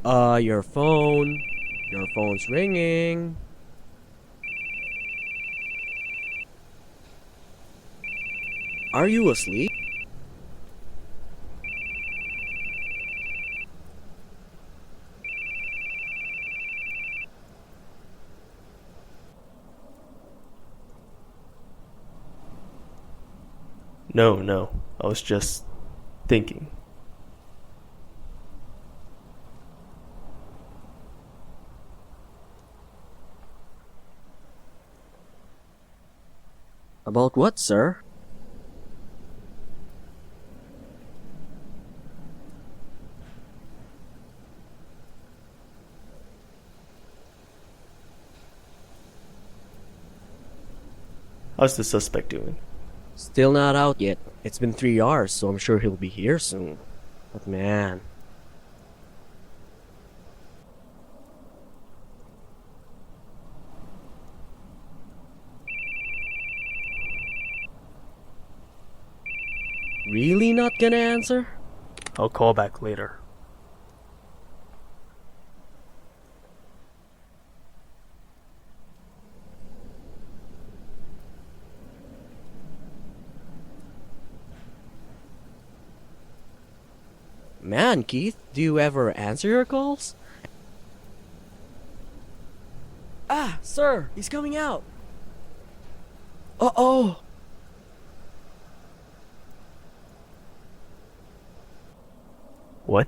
Your phone. Your phone's ringing. Are you asleep? No, I was just thinking. About what, sir? How's the suspect doing? Still not out yet. It's been 3 hours, so I'm sure he'll be here soon. But man, really not gonna answer? I'll call back later. Man, Keith, do you ever answer your calls? Ah, sir, he's coming out. Uh-oh. What?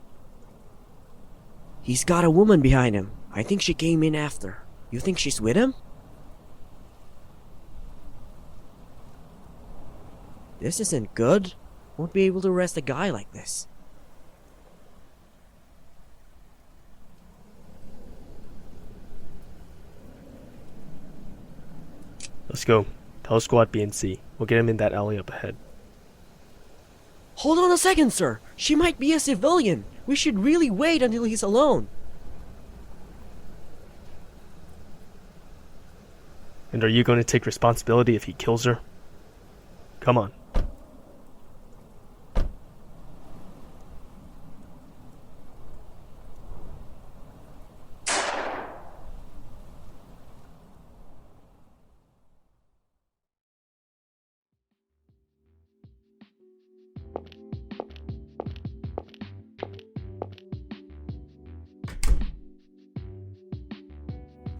He's got a woman behind him. I think she came in after. You think she's with him? This isn't good. Won't be able to arrest a guy like this. Let's go. Tell Squad B and C. We'll get him in that alley up ahead. Hold on a second, sir. She might be a civilian. We should really wait until he's alone. And are you going to take responsibility if he kills her? Come on.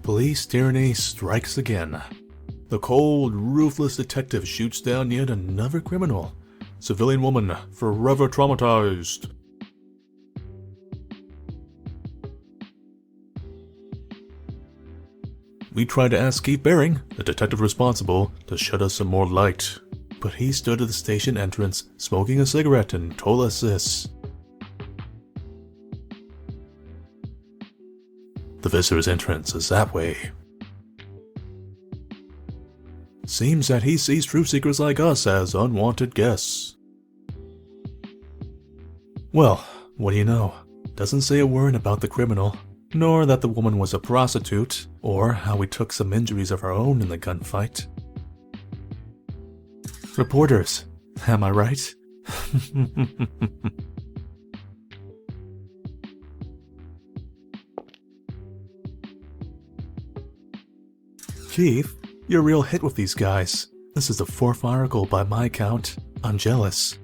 Police tyranny strikes again. The cold, ruthless detective shoots down yet another criminal. Civilian woman forever traumatized. We tried to ask Keith Baring, the detective responsible, to shed us some more light, but he stood at the station entrance smoking a cigarette and told us this. The visitor's entrance is that way. Seems that he sees truth seekers like us as unwanted guests. Well, what do you know? Doesn't say a word about the criminal, nor that the woman was a prostitute, or how we took some injuries of our own in the gunfight. Reporters, am I right? Keith, you're a real hit with these guys. This is the 4th article by my count. I'm jealous.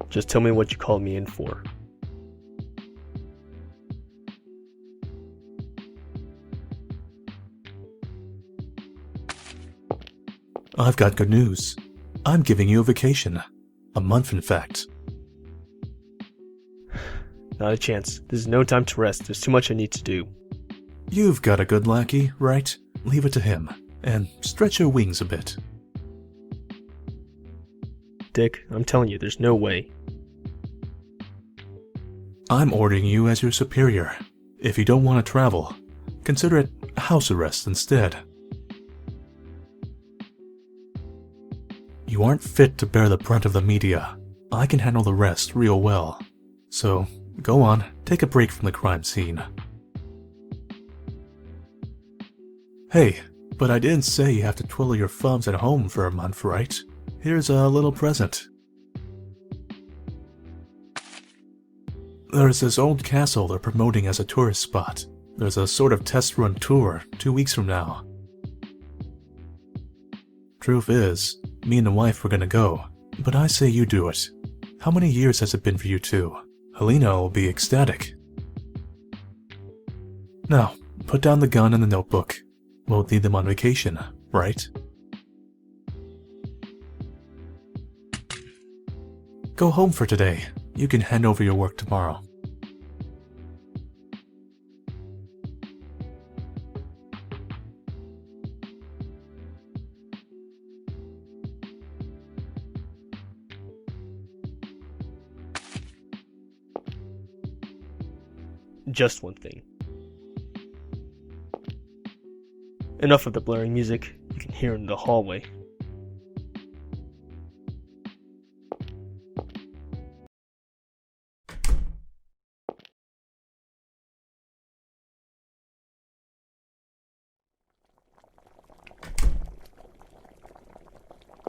Just tell me what you called me in for. I've got good news. I'm giving you a vacation. A month, in fact. Not a chance. This is no time to rest. There's too much I need to do. You've got a good lackey, right? Leave it to him. And stretch your wings a bit. Dick, I'm telling you, there's no way. I'm ordering you as your superior. If you don't want to travel, consider it house arrest instead. You aren't fit to bear the brunt of the media. I can handle the rest real well. So, go on, take a break from the crime scene. Hey, but I didn't say you have to twiddle your thumbs at home for a month, right? Here's a little present. There's this old castle they're promoting as a tourist spot. There's a sort of test run tour 2 weeks from now. Truth is, me and the wife were gonna go, but I say you do it. How many years has it been for you two? Helena will be ecstatic. Now, put down the gun and the notebook. We'll need them on vacation, right? Go home for today. You can hand over your work tomorrow. Just one thing. Enough of the blaring music. You can hear it in the hallway.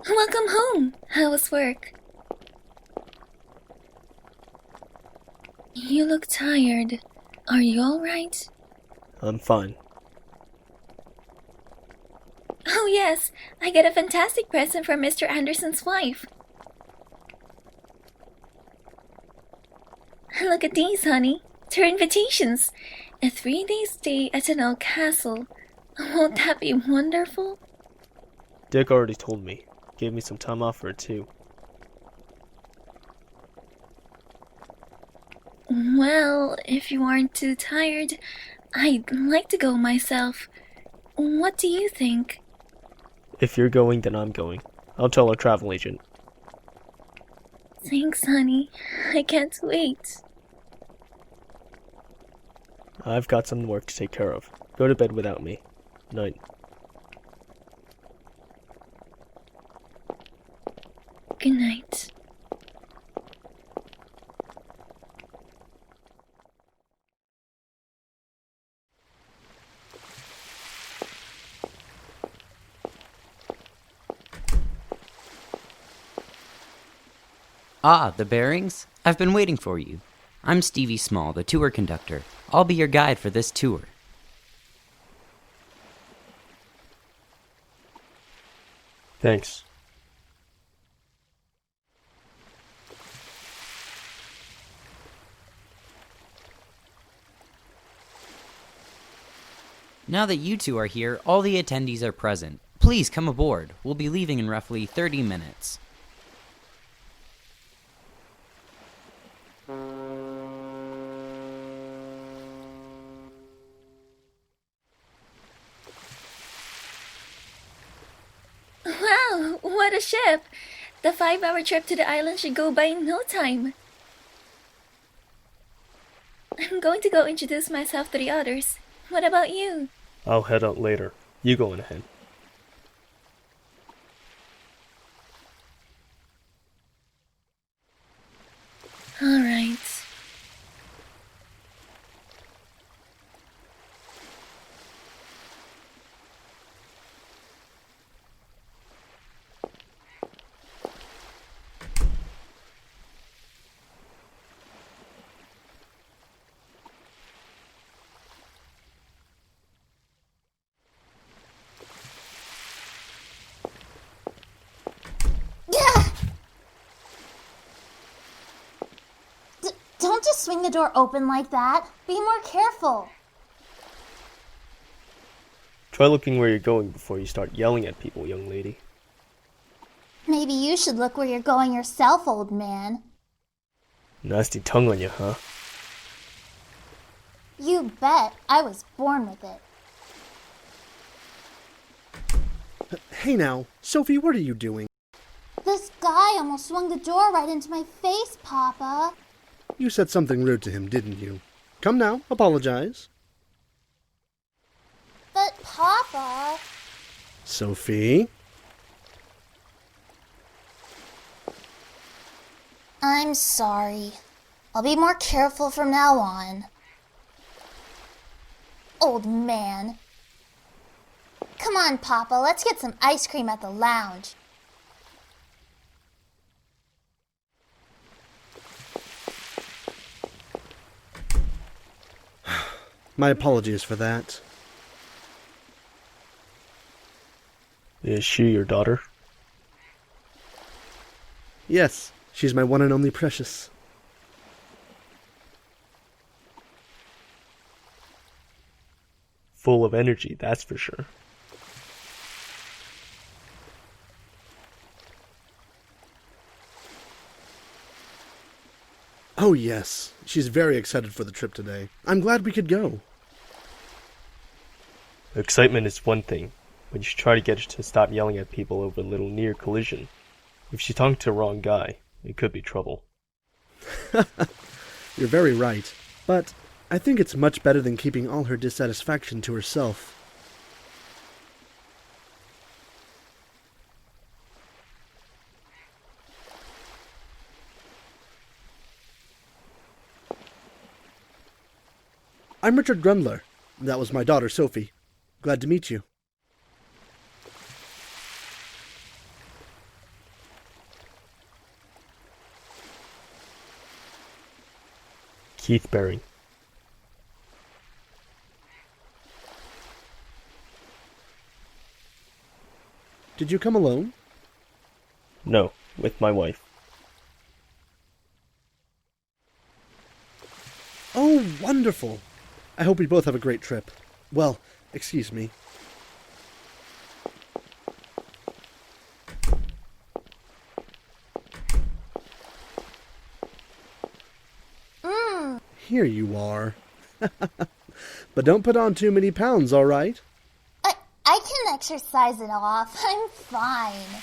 Welcome home. How was work? You look tired. Are you alright? I'm fine. Oh yes, I got a fantastic present from Mr. Anderson's wife. Look at these, honey. They're invitations. A 3-day stay at an old castle. Won't that be wonderful? Dick already told me. Gave me some time off for it too. Well, if you aren't too tired, I'd like to go myself. What do you think? If you're going, then I'm going. I'll tell our travel agent. Thanks, honey. I can't wait. I've got some work to take care of. Go to bed without me. Night. Good night. Ah, the bearings? I've been waiting for you. I'm Stevie Small, the tour conductor. I'll be your guide for this tour. Thanks. Now that you two are here, all the attendees are present. Please come aboard. We'll be leaving in roughly 30 minutes. Wow, what a ship! The 5-hour trip to the island should go by in no time. I'm going to go introduce myself to the others. What about you? I'll head out later. You go on ahead. All right. Don't just swing the door open like that. Be more careful. Try looking where you're going before you start yelling at people, young lady. Maybe you should look where you're going yourself, old man. Nasty tongue on you, huh? You bet. I was born with it. Hey now, Sophie, what are you doing? This guy almost swung the door right into my face, Papa. You said something rude to him, didn't you? Come now, apologize. But, Papa... Sophie? I'm sorry. I'll be more careful from now on. Old man. Come on, Papa, let's get some ice cream at the lounge. My apologies for that. Is she your daughter? Yes, she's my one and only precious. Full of energy, that's for sure. Oh yes, she's very excited for the trip today. I'm glad we could go. Excitement is one thing, but you should try to get her to stop yelling at people over a little near collision. If she talked to the wrong guy, it could be trouble. You're very right, but I think it's much better than keeping all her dissatisfaction to herself. I'm Richard Grundler. That was my daughter, Sophie. Glad to meet you. Keith Baring. Did you come alone? No, with my wife. Oh, wonderful. I hope we both have a great trip. Well, excuse me. Here you are. But don't put on too many pounds, all right? I can exercise it off. I'm fine.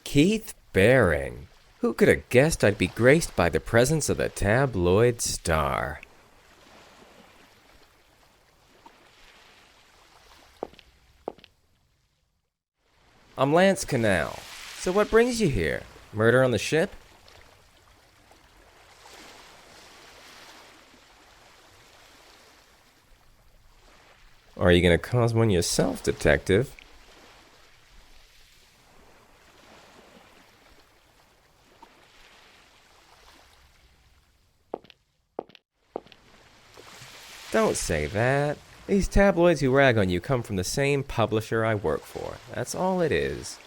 Keith Baring. Who could have guessed I'd be graced by the presence of the tabloid star? I'm Lance Canal. So what brings you here? Murder on the ship? Or are you gonna cause one yourself, detective? Don't say that. These tabloids who rag on you come from the same publisher I work for. That's all it is.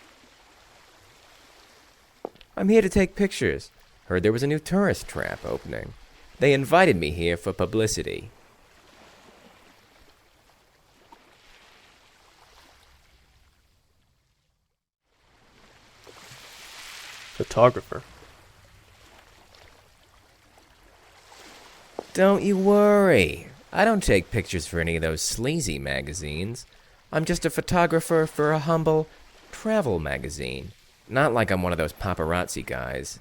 I'm here to take pictures. Heard there was a new tourist trap opening. They invited me here for publicity. Photographer. Don't you worry. I don't take pictures for any of those sleazy magazines. I'm just a photographer for a humble travel magazine. Not like I'm one of those paparazzi guys.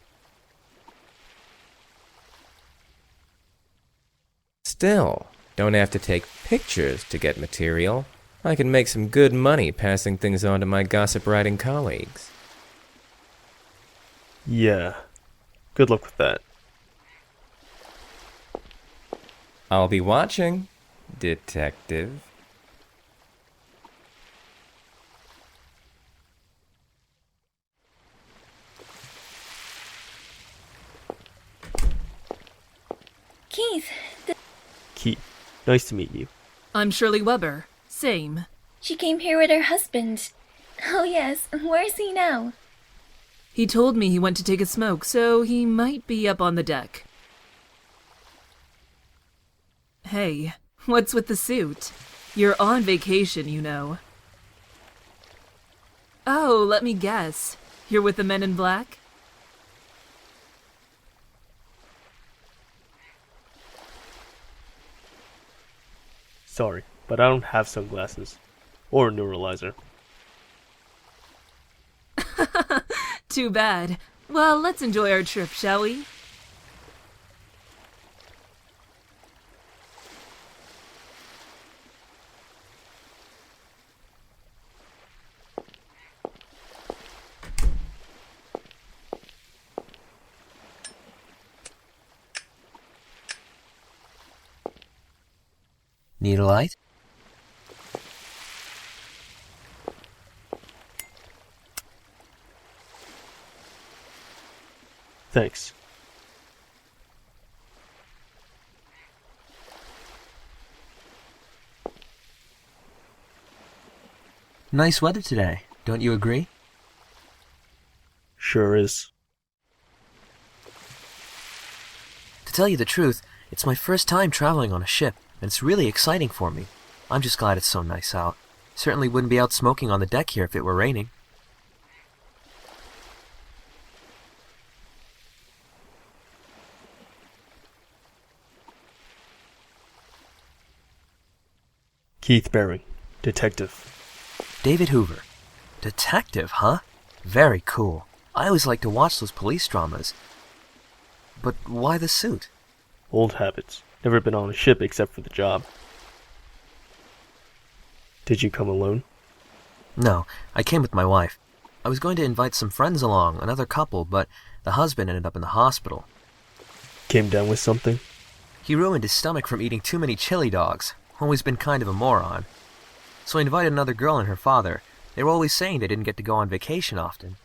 Still, don't have to take pictures to get material. I can make some good money passing things on to my gossip-writing colleagues. Yeah. Good luck with that. I'll be watching, detective. Keith, Keith, nice to meet you. I'm Shirley Weber. Same. she came here with her husband. Oh yes, where's he now? He told me he went to take a smoke, so he might be up on the deck. Hey, what's with the suit? You're on vacation, you know. Oh, let me guess. You're with the men in black? Sorry, but I don't have sunglasses. Or a neuralizer. Too bad. Well, let's enjoy our trip, shall we? Need a light? Thanks. Nice weather today, don't you agree? Sure is. To tell you the truth, it's my first time traveling on a ship, and it's really exciting for me. I'm just glad it's so nice out. Certainly wouldn't be out smoking on the deck here if it were raining. Keith Baring, detective. David Hoover. Detective, huh? Very cool. I always like to watch those police dramas. But why the suit? Old habits. Never been on a ship except for the job. Did you come alone? No, I came with my wife. I was going to invite some friends along, another couple, but the husband ended up in the hospital. Came down with something? He ruined his stomach from eating too many chili dogs. Always been kind of a moron. So I invited another girl and her father. They were always saying they didn't get to go on vacation often.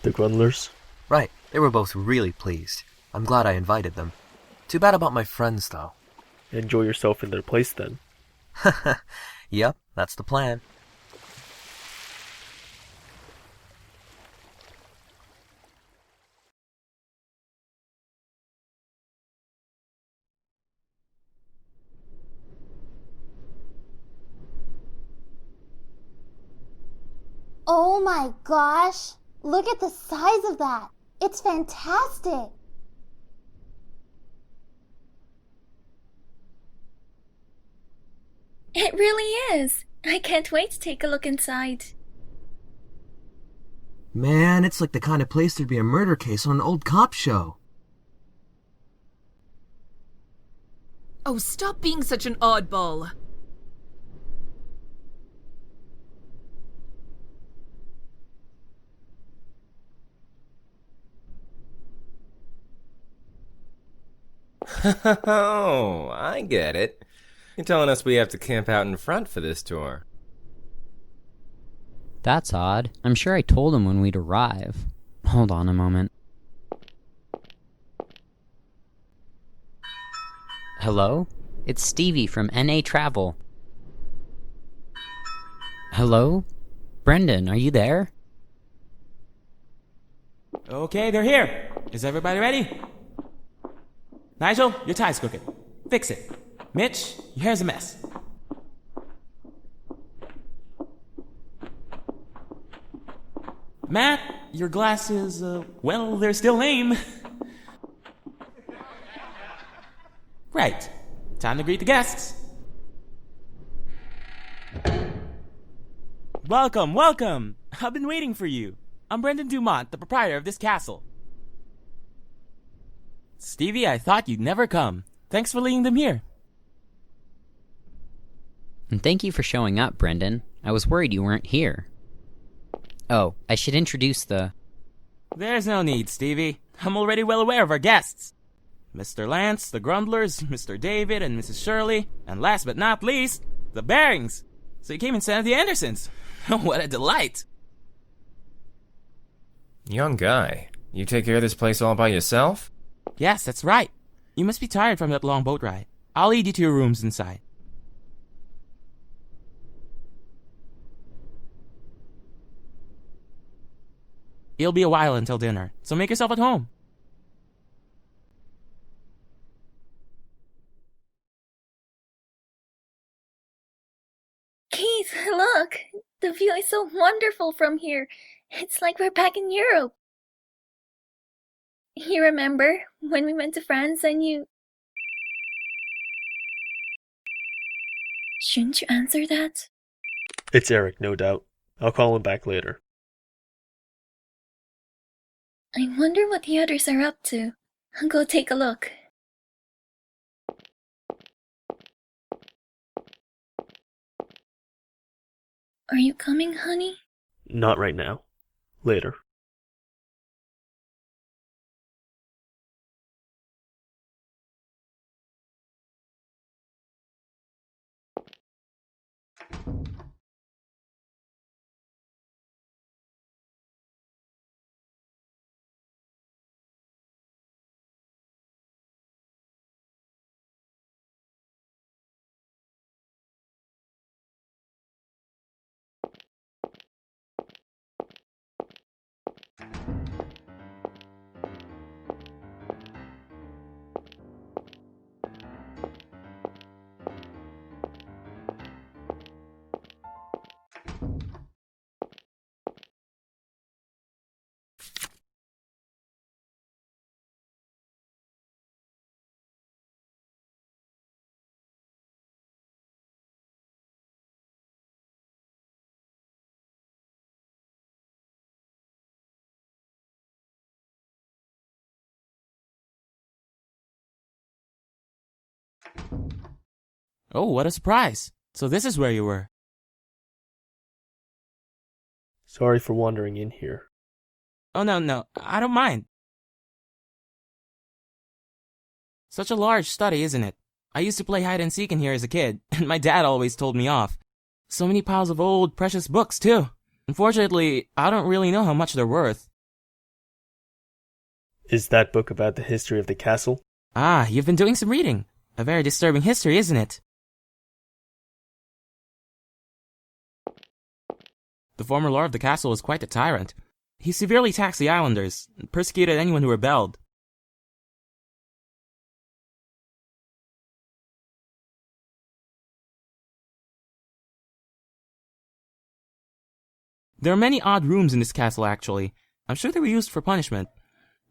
The Grundlers? Right, they were both really pleased. I'm glad I invited them. Too bad about my friends, though. Enjoy yourself in their place, then. Yep, that's the plan. Oh my gosh! Look at the size of that! It's fantastic! It really is. I can't wait to take a look inside. Man, it's like the kind of place there'd be a murder case on an old cop show. Oh, stop being such an oddball. Oh, I get it. You're telling us we have to camp out in front for this tour. That's odd. I'm sure I told him when we'd arrive. Hold on a moment. Hello? It's Stevie from NA Travel. Hello? Brendan, are you there? Okay, they're here. Is everybody ready? Nigel, your tie's crooked. Fix it. Mitch, your hair's a mess. Matt, your glasses, well, they're still lame. Right. Time to greet the guests. Welcome, welcome. I've been waiting for you. I'm Brendan Dumont, the proprietor of this castle. Stevie, I thought you'd never come. Thanks for leading them here. And thank you for showing up, Brendan. I was worried you weren't here. Oh, I should introduce the... There's no need, Stevie. I'm already well aware of our guests. Mr. Lance, the Grumblers, Mr. David, and Mrs. Shirley, and last but not least, the Barings. So you came instead of the Andersons. What a delight. Young guy, you take care of this place all by yourself? Yes, that's right. You must be tired from that long boat ride. I'll lead you to your rooms inside. It'll be a while until dinner, so make yourself at home. Keith, look! The view is so wonderful from here. It's like we're back in Europe. You remember when we went to France and you... Shouldn't you answer that? It's Eric, no doubt. I'll call him back later. I wonder what the others are up to. I'll go take a look. Are you coming, honey? Not right now. Later. Oh, what a surprise. So this is where you were. Sorry for wandering in here. Oh, no, I don't mind. Such a large study, isn't it? I used to play hide and seek in here as a kid, and my dad always told me off. So many piles of old, precious books, too. Unfortunately, I don't really know how much they're worth. Is that book about the history of the castle? Ah, you've been doing some reading. A very disturbing history, isn't it? The former lord of the castle was quite a tyrant. He severely taxed the islanders, and persecuted anyone who rebelled. There are many odd rooms in this castle, actually. I'm sure they were used for punishment.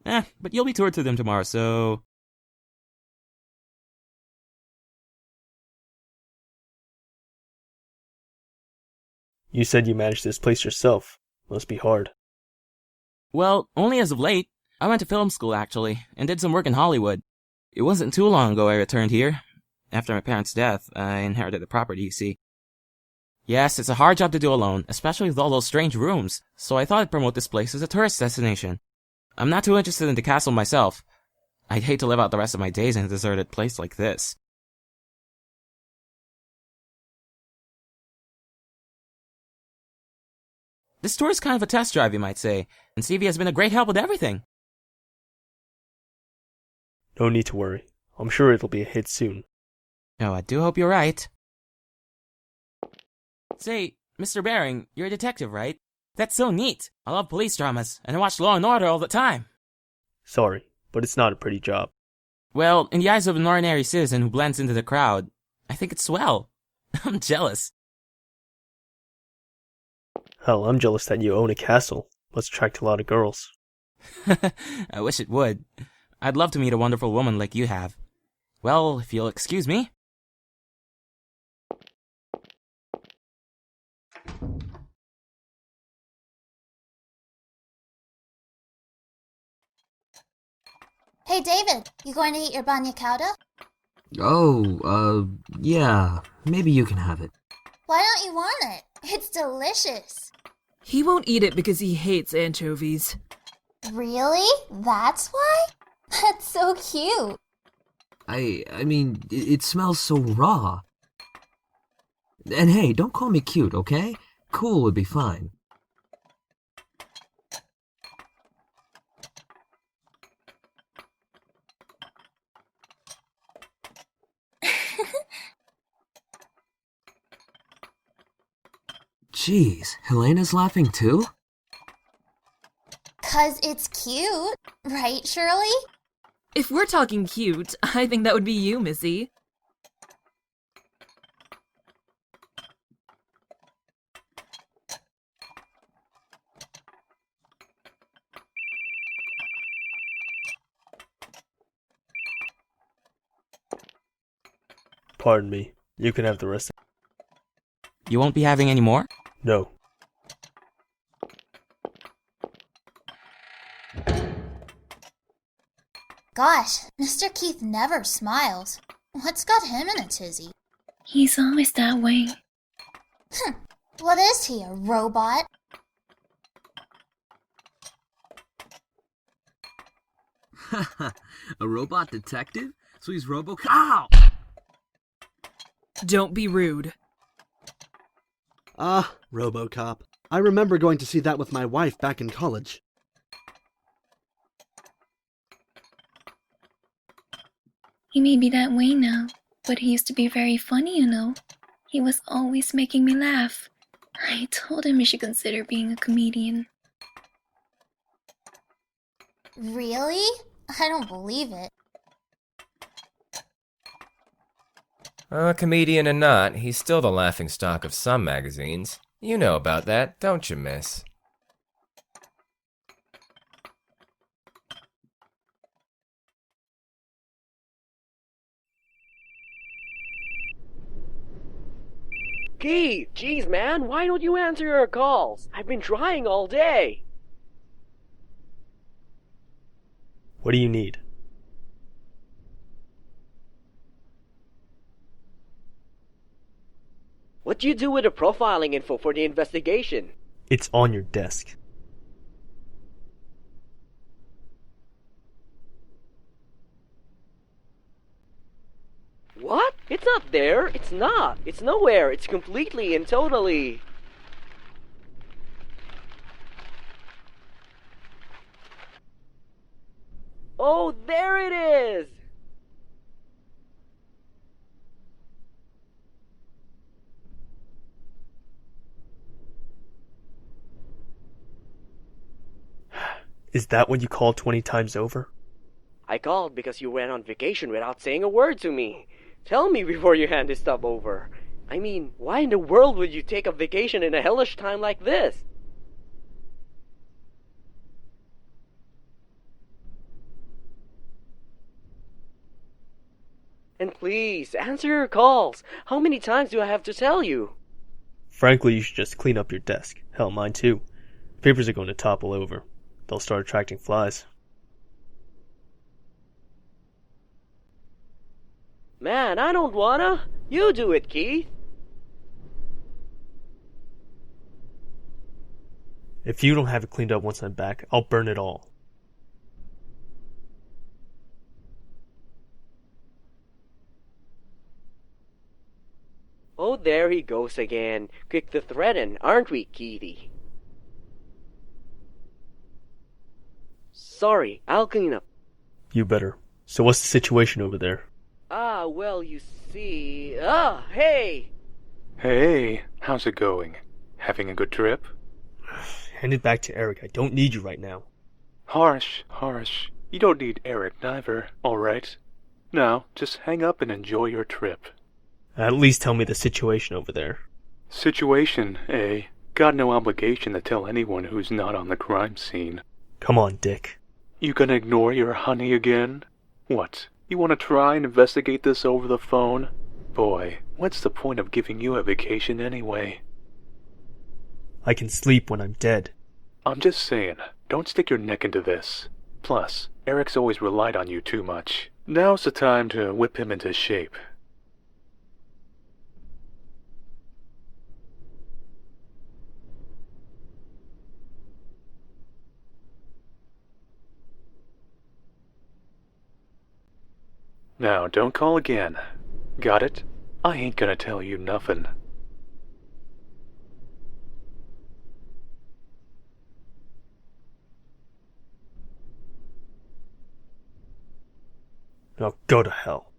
But you'll be toured through them tomorrow, so... You said you managed this place yourself. Must be hard. Well, only as of late. I went to film school, actually, and did some work in Hollywood. It wasn't too long ago I returned here. After my parents' death, I inherited the property, you see. Yes, it's a hard job to do alone, especially with all those strange rooms, so I thought I'd promote this place as a tourist destination. I'm not too interested in the castle myself. I'd hate to live out the rest of my days in a deserted place like this. This tour is kind of a test drive, you might say, and Stevie has been a great help with everything. No need to worry. I'm sure it'll be a hit soon. Oh, I do hope you're right. Say, Mr. Baring, you're a detective, right? That's so neat. I love police dramas, and I watch Law and Order all the time. Sorry, but it's not a pretty job. Well, in the eyes of an ordinary citizen who blends into the crowd, I think it's swell. I'm jealous. Hell, I'm jealous that you own a castle. Must attract a lot of girls. I wish it would. I'd love to meet a wonderful woman like you have. Well, if you'll excuse me. Hey, David, you going to eat your banya cauda? Oh, yeah. Maybe you can have it. Why don't you want it? It's delicious. He won't eat it because he hates anchovies. Really? That's why? That's so cute. I mean, it smells so raw. And hey, don't call me cute, okay? Cool would be fine. Jeez, Helena's laughing too? 'Cause it's cute, right, Shirley? If we're talking cute, I think that would be you, Missy. Pardon me. You can have the rest. You won't be having any more? No. Gosh, Mr. Keith never smiles. What's got him in a tizzy? He's always that way. What is he, a robot? A robot detective? So he's Ow! Don't be rude. Ah, RoboCop. I remember going to see that with my wife back in college. He may be that way now, but he used to be very funny, you know. He was always making me laugh. I told him he should consider being a comedian. Really? I don't believe it. A comedian or not, he's still the laughingstock of some magazines. You know about that, don't you, miss? Keith, jeez, man, why don't you answer your calls? I've been trying all day. What do you need? What do you do with the profiling info for the investigation? It's on your desk. What? It's not there. It's not. It's nowhere. It's completely and totally... Oh, there it is! Is that what you called 20 times over? I called because you went on vacation without saying a word to me. Tell me before you hand this stuff over. I mean, why in the world would you take a vacation in a hellish time like this? And please, answer your calls. How many times do I have to tell you? Frankly, you should just clean up your desk. Hell, mine too. Papers are going to topple over. They'll start attracting flies. Man, I don't wanna. You do it, Keith. If you don't have it cleaned up once I'm back, I'll burn it all. Oh, there he goes again. Quick to threaten, aren't we, Keithy? Sorry, I'll clean up. You better. So what's the situation over there? Ah, well, you see... Ah, hey! Hey, how's it going? Having a good trip? Hand it back to Eric. I don't need you right now. Harsh. You don't need Eric neither, alright? Now, just hang up and enjoy your trip. At least tell me the situation over there. Situation, eh? Got no obligation to tell anyone who's not on the crime scene. Come on, Dick. You gonna ignore your honey again? What? You wanna try and investigate this over the phone? Boy, what's the point of giving you a vacation anyway? I can sleep when I'm dead. I'm just saying, don't stick your neck into this. Plus, Eric's always relied on you too much. Now's the time to whip him into shape. Now, don't call again. Got it? I ain't gonna tell you nothing. Now go to hell.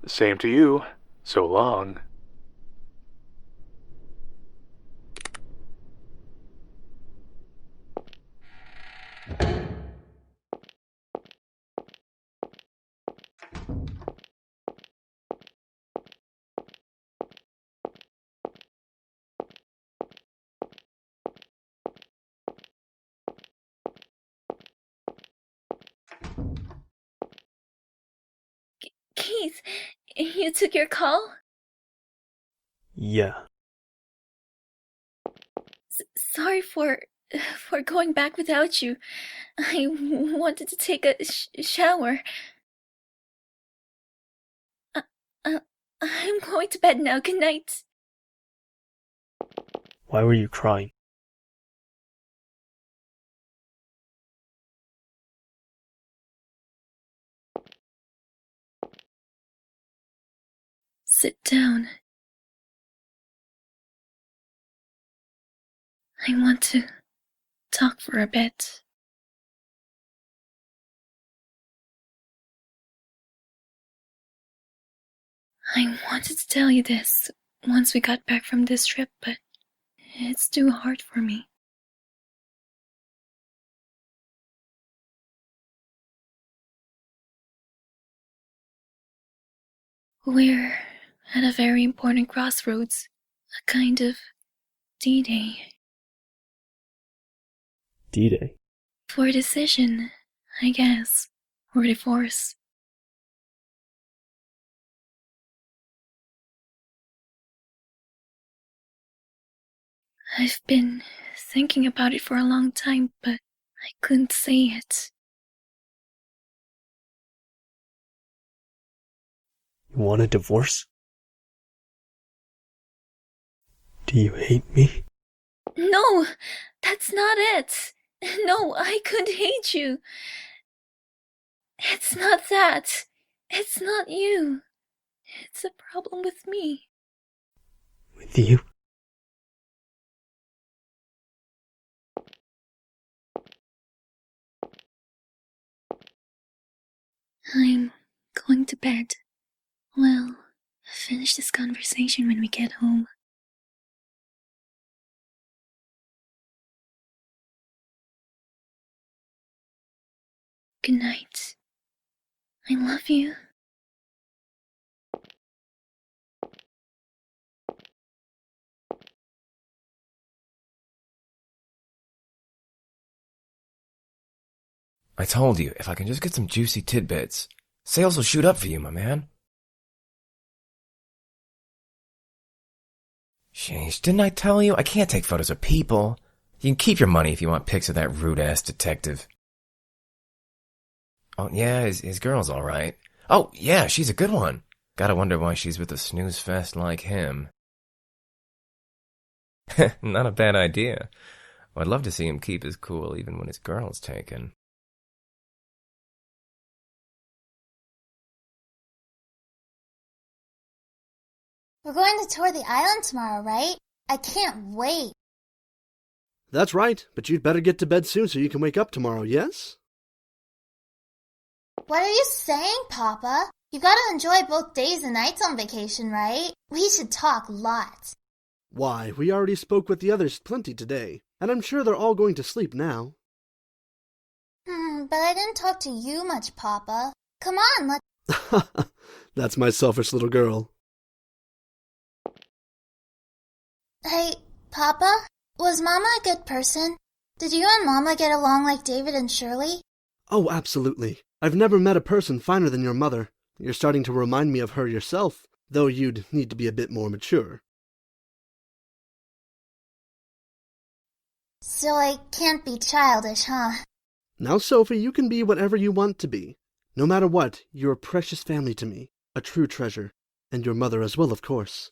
Same to you. So long. Keith, you took your call? Yeah. Sorry for going back without you. I wanted to take a shower. I'm going to bed now. Good night. Why were you crying? Sit down. I want to talk for a bit. I wanted to tell you this once we got back from this trip, but it's too hard for me. We're at a very important crossroads, a kind of D-Day. D-Day? For a decision, I guess, or divorce. I've been thinking about it for a long time, but I couldn't say it. You want a divorce? Do you hate me? No, that's not it. No, I could hate you. It's not that. It's not you. It's a problem with me. With you? I'm going to bed. We'll finish this conversation when we get home. Good night. I love you. I told you, if I can just get some juicy tidbits, sales will shoot up for you, my man. Sheesh, didn't I tell you? I can't take photos of people. You can keep your money if you want pics of that rude-ass detective. Oh, yeah, his girl's alright. Oh, yeah, she's a good one. Gotta wonder why she's with a snooze fest like him. Not a bad idea. I'd love to see him keep his cool even when his girl's taken. We're going to tour the island tomorrow, right? I can't wait. That's right, but you'd better get to bed soon so you can wake up tomorrow, yes? What are you saying, Papa? You gotta enjoy both days and nights on vacation, right? We should talk lots. Why, we already spoke with the others plenty today, and I'm sure they're all going to sleep now. But I didn't talk to you much, Papa. Come on, let's... That's my selfish little girl. Hey, Papa? Was Mama a good person? Did you and Mama get along like David and Shirley? Oh, absolutely. I've never met a person finer than your mother. You're starting to remind me of her yourself, though you'd need to be a bit more mature. So I can't be childish, huh? Now, Sophie, you can be whatever you want to be. No matter what, you're a precious family to me, a true treasure, and your mother as well, of course.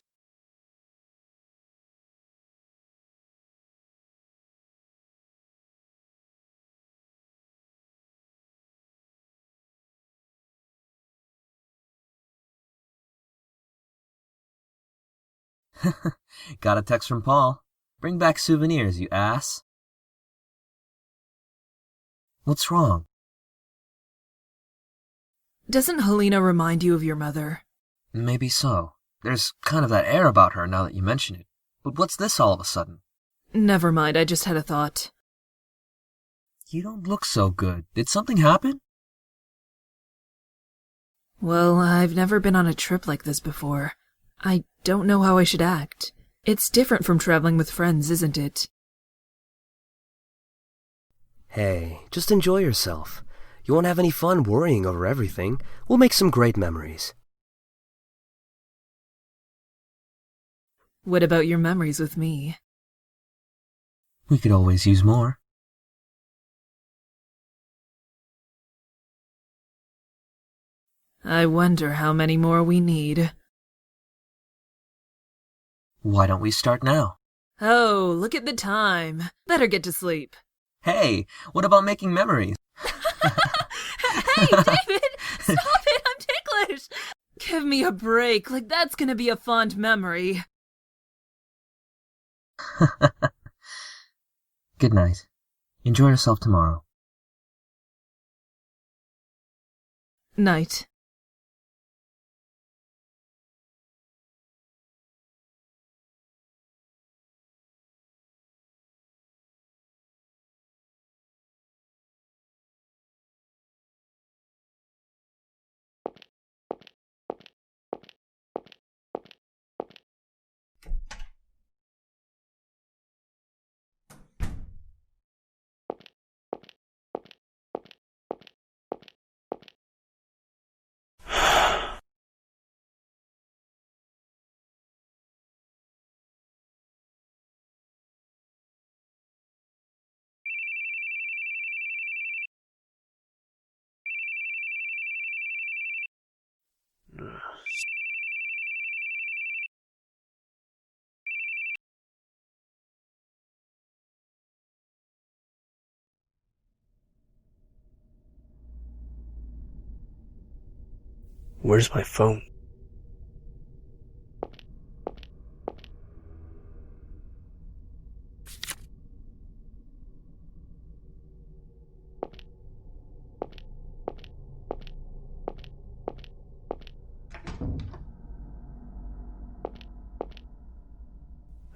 Got a text from Paul. Bring back souvenirs, you ass. What's wrong? Doesn't Helena remind you of your mother? Maybe so. There's kind of that air about her now that you mention it. But what's this all of a sudden? Never mind, I just had a thought. You don't look so good. Did something happen? Well, I've never been on a trip like this before. I don't know how I should act. It's different from traveling with friends, isn't it? Hey, just enjoy yourself. You won't have any fun worrying over everything. We'll make some great memories. What about your memories with me? We could always use more. I wonder how many more we need. Why don't we start now? Oh, look at the time. Better get to sleep. Hey, what about making memories? Hey, David! Stop it! I'm ticklish! Give me a break. Like, that's gonna be a fond memory. Good night. Enjoy yourself tomorrow. Night. Where's my phone?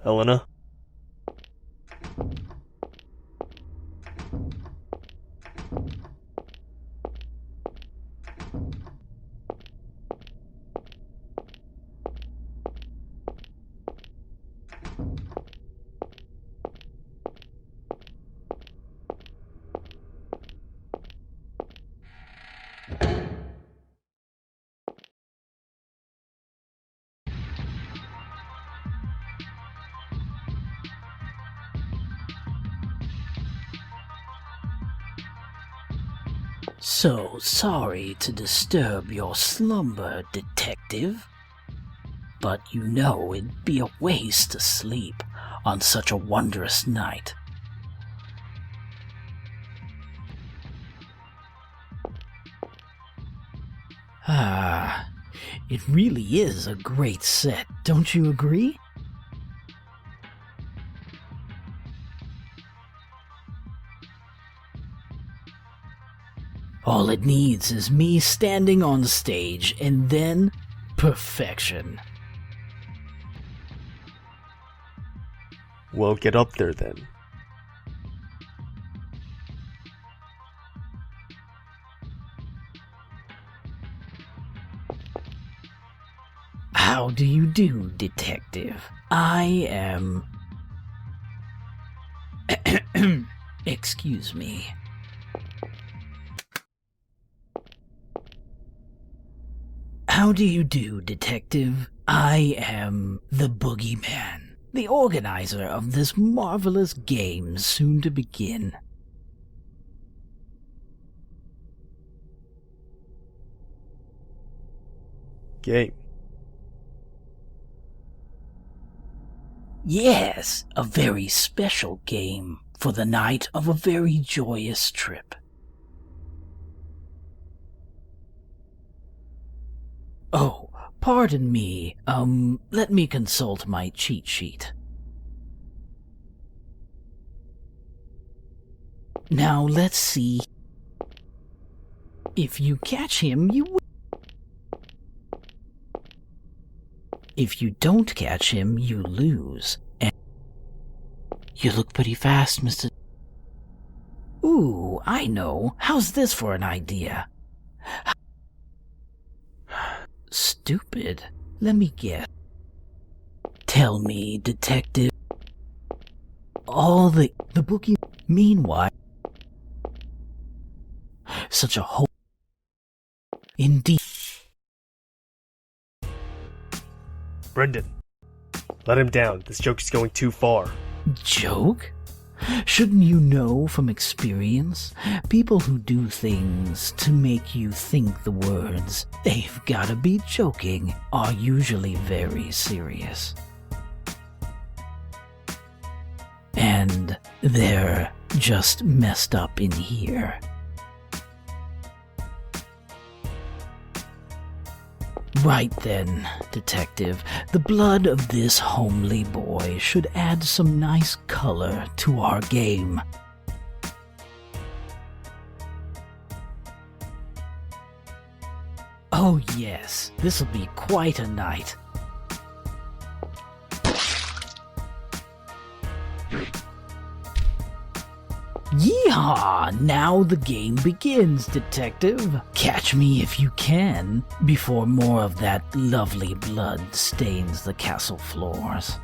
Helena? So sorry to disturb your slumber, detective. But you know it'd be a waste to sleep on such a wondrous night. Ah, it really is a great set, don't you agree? All it needs is me standing on stage, and then perfection. Well, get up there then. How do you do, detective? I am... Excuse me. How do you do, detective? I am the Boogie Man, the organizer of this marvelous game soon to begin. Game? Yes, a very special game for the night of a very joyous trip. Oh, pardon me. Let me consult my cheat sheet. Now, let's see. If you catch him, you win. If you don't catch him, you lose. And you look pretty fast, Mr. Ooh, I know. How's this for an idea? Stupid. Let me guess. Tell me, detective. All the bookie. Meanwhile, such a whole. Indeed. Brendan, let him down. This joke is going too far. Joke? Shouldn't you know from experience? People who do things to make you think the words "they've gotta be joking" are usually very serious. And they're just messed up in here. Right then, detective, the blood of this homely boy should add some nice color to our game. Oh yes, this'll be quite a night. Yeehaw! Now the game begins, detective. Catch me if you can, before more of that lovely blood stains the castle floors.